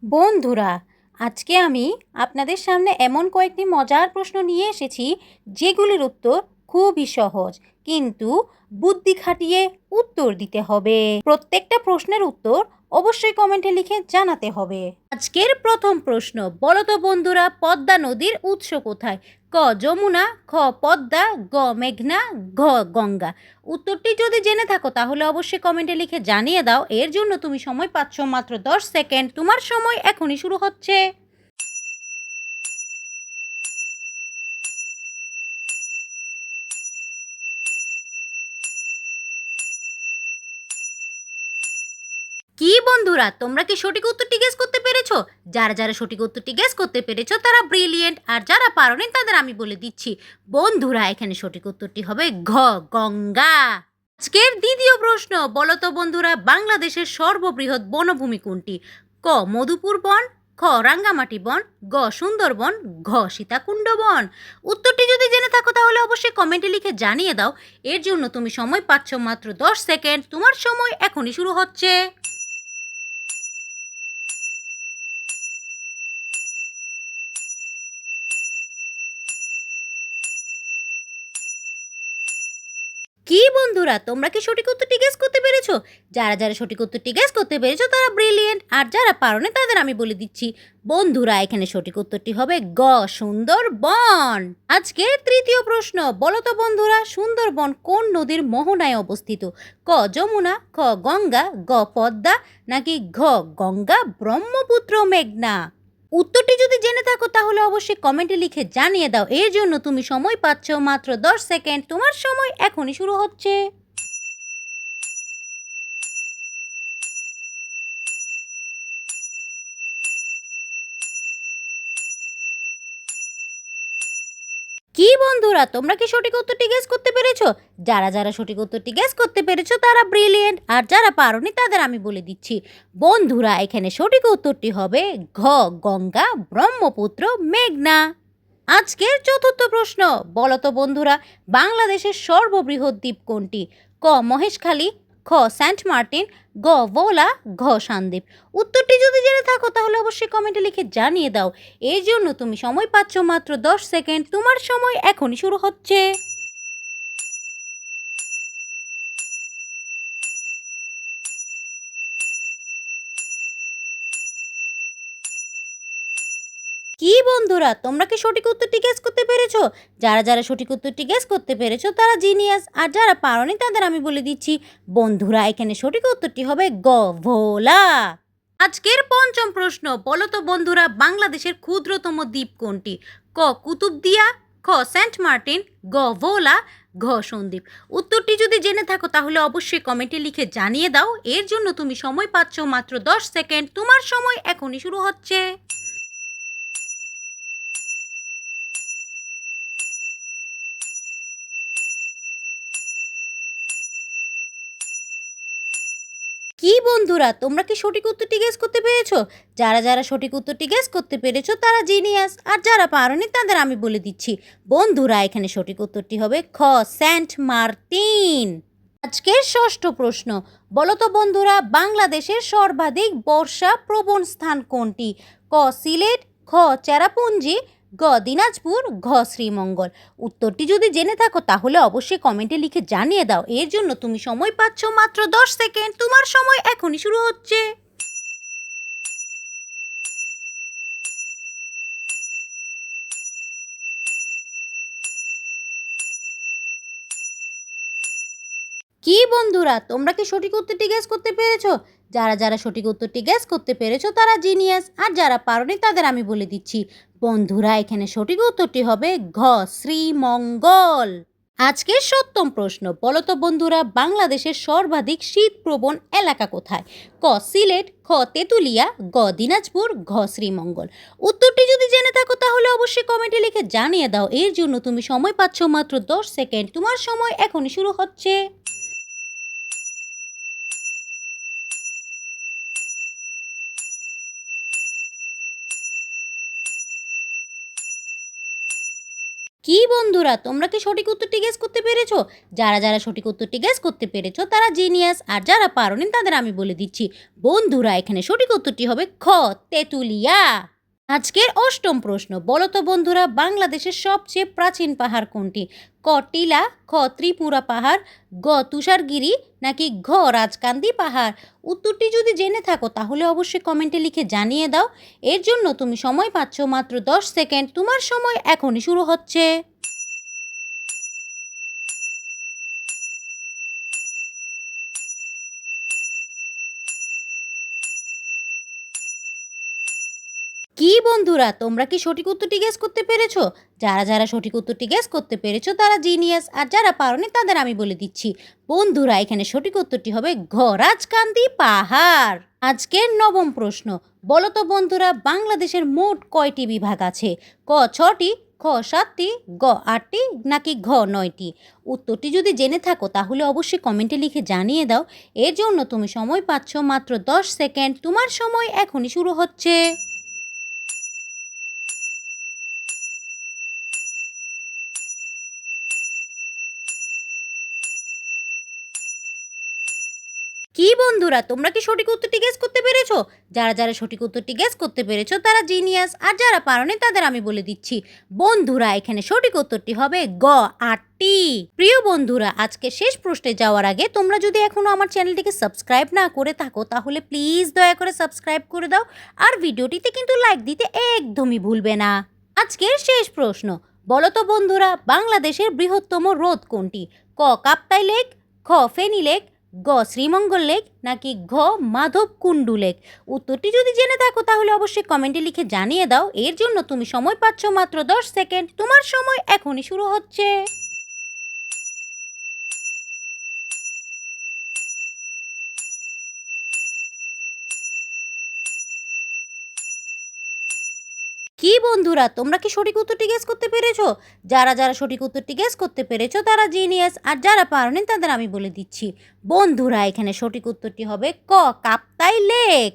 বন্ধুরা, আজকে আমি আপনাদের সামনে এমন কয়েকটি মজার প্রশ্ন নিয়ে এসেছি যেগুলির উত্তর খুবই সহজ, কিন্তু বুদ্ধি খাটিয়ে উত্তর দিতে হবে। প্রত্যেকটা প্রশ্নের উত্তর অবশ্যই কমেন্টে লিখে জানাতে হবে। আজকের প্রথম প্রশ্ন, বলো তো বন্ধুরা, পদ্মা নদীর উৎস কোথায়? ক যমুনা, খ পদ্মা, গ মেঘনা, ঘ গঙ্গা। উত্তরটি যদি জেনে থাকো তাহলে অবশ্যই কমেন্টে লিখে জানিয়ে দাও। এর জন্য তুমি সময় পাচ্ছ মাত্র 10 সেকেন্ড। তোমার সময় এখনই শুরু হচ্ছে। কি বন্ধুরা, তোমরা কি সঠিক উত্তরটি গেস করতে পেরেছো? যারা যারা সঠিক উত্তরটি গেস করতে পেরেছো তারা ব্রিলিয়েন্ট, আর যারা পারোনি তাদের আমি বলে দিচ্ছি বন্ধুরা, এখানে সঠিক উত্তরটি হবে ঘ গঙ্গা। আজকের দ্বিতীয় প্রশ্ন, বলো তো বন্ধুরা, বাংলাদেশের সর্ববৃহৎ বনভূমি কোনটি? ক মধুপুর বন, খ রাঙ্গামাটি বন, গ সুন্দরবন, ঘ সীতাকুণ্ড বন। উত্তরটি যদি জেনে থাকো তাহলে অবশ্যই কমেন্টে লিখে জানিয়ে দাও। এর জন্য তুমি সময় পাচ্ছ মাত্র 10 সেকেন্ড। তোমার সময় এখনই শুরু হচ্ছে। কি বন্ধুরা, তোমরা কি সঠিক উত্তরটি গেস করতে পেরেছো? যারা যারা সঠিক উত্তরটি গেস করতে পেরেছো তারা ব্রিলিয়েন্ট, আর যারা পারোনি তাদের আমি বলে দিচ্ছি বন্ধুরা, এখানে সঠিক উত্তরটি হবে গ সুন্দরবন। আজকের তৃতীয় প্রশ্ন, বলো তো বন্ধুরা, সুন্দরবন কোন নদীর মোহনায় অবস্থিত? ক যমুনা, খ গঙ্গা, গ পদ্মা, নাকি ঘ গঙ্গা ব্রহ্মপুত্র মেঘনা। উত্তরটি যদি জেনে থাকো তাহলে অবশ্যই কমেন্টে লিখে জানিয়ে দাও। এর জন্য তুমি সময় পাচ্ছ মাত্র 10 সেকেন্ড। তোমার সময় এখনই শুরু হচ্ছে। কি বন্ধুরা, তোমরা কি সঠিক উত্তরটি গেস করতে পেরেছো? যারা যারা সঠিক উত্তরটি গেস করতে পেরেছো তারা ব্রিলিয়েন্ট, আর যারা পারোনি তাদের আমি বলে দিচ্ছি বন্ধুরা, এখানে সঠিক উত্তরটি হবে ঘ গঙ্গা ব্রহ্মপুত্র মেঘনা। আজকের চতুর্থ প্রশ্ন, বলো তো বন্ধুরা, বাংলাদেশের সর্ববৃহৎ দ্বীপ কোনটি? ক মহেশখালী, খ সেন্ট মার্টিন, গ ভোলা, ঘ সন্দ্বীপ। উত্তরটি যদি জেনে থাকো তাহলে অবশ্যই কমেন্টে লিখে জানিয়ে দাও। এর জন্য তুমি সময় পাচ্ছ মাত্র 10 সেকেন্ড। তোমার সময় এখনই শুরু হচ্ছে। কি বন্ধুরা, তোমরা কি সঠিক উত্তরটি গেস করতে পেরেছো? যারা যারা সঠিক উত্তরটি গেস করতে পেরেছো তারা জিনিয়াস, আর যারা পারোনি তাদের আমি বলে দিচ্ছি বন্ধুরা, এখানে সঠিক উত্তরটি হবে গ ভোলা। আজকের পঞ্চম প্রশ্ন, বলো তো বন্ধুরা, বাংলাদেশের ক্ষুদ্রতম দ্বীপ কোনটি? ক কুতুবদিয়া, খ সেন্ট মার্টিন, গ ভোলা, ঘ সন্দ্বীপ। উত্তরটি যদি জেনে থাকো তাহলে অবশ্যই কমেন্টে লিখে জানিয়ে দাও। এর জন্য তুমি সময় পাচ্ছ মাত্র 10 সেকেন্ড। তোমার সময় এখনই শুরু হচ্ছে। কি বন্ধুরা, তোমরা কি সঠিক উত্তরটি গেস করতে পেরেছো? যারা যারা সঠিক উত্তরটি গেস করতে পেরেছো তারা জিনিয়াস, আর যারা পারোনি তাদের আমি বলে দিচ্ছি বন্ধুরা, এখানে সঠিক উত্তরটি হবে খ সেন্ট মার্টিন। আজকের ষষ্ঠ প্রশ্ন, বলো তো বন্ধুরা, বাংলাদেশের সর্বাধিক বর্ষা প্রবণ স্থান কোনটি? ক সিলেট, খ চেরাপুঞ্জি, গ দিনাজপুর, ঘ শ্রীমঙ্গল। উত্তরটি যদি জেনে থাকো তাহলে অবশ্যই কমেন্টে লিখে জানিয়ে দাও। এর জন্য তুমি সময় পাচ্ছ মাত্র 10 সেকেন্ড। তোমার সময় এখনই শুরু হচ্ছে। কি বন্ধুরা, তোমরা কি সঠিক উত্তরটি গেস করতে পেরেছো? যারা যারা সঠিক উত্তরটি গেস করতে পেরেছো তারা জিনিয়াস, আর যারা পারোনি তাদের আমি বলে দিচ্ছি বন্ধুরা, এখানে সঠিক উত্তরটি হবে ঘ শ্রীমঙ্গল। আজকের সপ্তম প্রশ্ন, বলো তো বন্ধুরা, বাংলাদেশের সর্বাধিক শীতপ্রবণ এলাকা কোথায়? ক সিলেট, খ তেঁতুলিয়া, গ দিনাজপুর, ঘ শ্রীমঙ্গল। উত্তরটি যদি জেনে থাকো তাহলে অবশ্যই কমেন্টে লিখে জানিয়ে দাও। এর জন্য তুমি সময় পাচ্ছ মাত্র 10 সেকেন্ড। তোমার সময় এখনই শুরু হচ্ছে। কি বন্ধুরা, তোমরা কি সঠিক উত্তরটি গেস করতে পেরেছো? যারা যারা সঠিক উত্তরটি গেস করতে পেরেছো তারা জিনিয়াস, আর যারা পারোনি তাদের আমি বলে দিচ্ছি বন্ধুরা, এখানে সঠিক উত্তরটি হবে খ, তেঁতুলিয়া। আজকের অষ্টম প্রশ্ন, বলো তো বন্ধুরা, বাংলাদেশের সবচেয়ে প্রাচীন পাহাড় কোনটি? ক, টিলা, খ, ত্রিপুরা পাহাড়, গ, তুষারগিরি, নাকি ঘ, রাজকান্দি পাহাড়? উত্তরটি যদি জেনে থাকো তাহলে অবশ্যই কমেন্টে লিখে জানিয়ে দাও। এর জন্য তুমি সময় পাচ্ছ মাত্র 10 সেকেন্ড। তোমার সময় এখনই শুরু হচ্ছে। কি বন্ধুরা, তোমরা কি সঠিক উত্তরটি গেস করতে পেরেছো? যারা যারা সঠিক উত্তরটি গেস করতে পেরেছো তারা জিনিয়াস, আর যারা পারোনি তাদের আমি বলে দিচ্ছি বন্ধুরা, এখানে সঠিক উত্তরটি হবে ঘ, রাজকান্দি পাহাড়। আজকের নবম প্রশ্ন, বলো তো বন্ধুরা, বাংলাদেশের মোট কয়টি বিভাগ আছে? ক, 6টি, খ, 7টি, গ, 8টি, নাকি ঘ, 9টি? উত্তরটি যদি জেনে থাকো তাহলে অবশ্যই কমেন্টে লিখে জানিয়ে দাও। এর জন্য তুমি সময় পাচ্ছ মাত্র 10 সেকেন্ড। তোমার সময় এখনই শুরু হচ্ছে। কি বন্ধুরা, তোমরা কি সঠিক উত্তরটি গেস করতে পেরেছো? যারা যারা সঠিক উত্তরটি গেস করতে পেরেছো তারা জিনিয়াস, আর যারা পারোনি তাদের আমি বলে দিচ্ছি বন্ধুরা, এখানে সঠিক উত্তরটি হবে গ, 8টি। প্রিয় বন্ধুরা, আজকে শেষ প্রশ্নে যাওয়ার আগে তোমরা যদি এখনো আমার চ্যানেলটিকে সাবস্ক্রাইব না করে থাকো তাহলে প্লিজ দয়া করে সাবস্ক্রাইব করে দাও, আর ভিডিওটিতে কিন্তু লাইক দিতে একদমই ভুলবে না। আজকের শেষ প্রশ্ন, বলো তো বন্ধুরা, বাংলাদেশের বৃহত্তম হ্রদ কোনটি? ক, কাপ্তাই লেক, খ, ফেনী লেক, গ, শ্রীমঙ্গল লেক, নাকি ঘ, মাধবকুণ্ডু লেক? উত্তরটি যদি জেনে থাকো তাহলে অবশ্যই কমেন্টে লিখে জানিয়ে দাও। এর জন্য তুমি সময় পাচ্ছ মাত্র 10 সেকেন্ড। তোমার সময় এখনই শুরু হচ্ছে। কি বন্ধুরা, তোমরা কি সঠিক উত্তরটি গেস করতে পেরেছো? যারা যারা সঠিক উত্তরটি গেস করতে পেরেছো তারা জিনিয়াস, আর যারা পারোনি তাদের আমি বলে দিচ্ছি বন্ধুরা, এখানে সঠিক উত্তরটি হবে ক, কাপ্তাই লেক।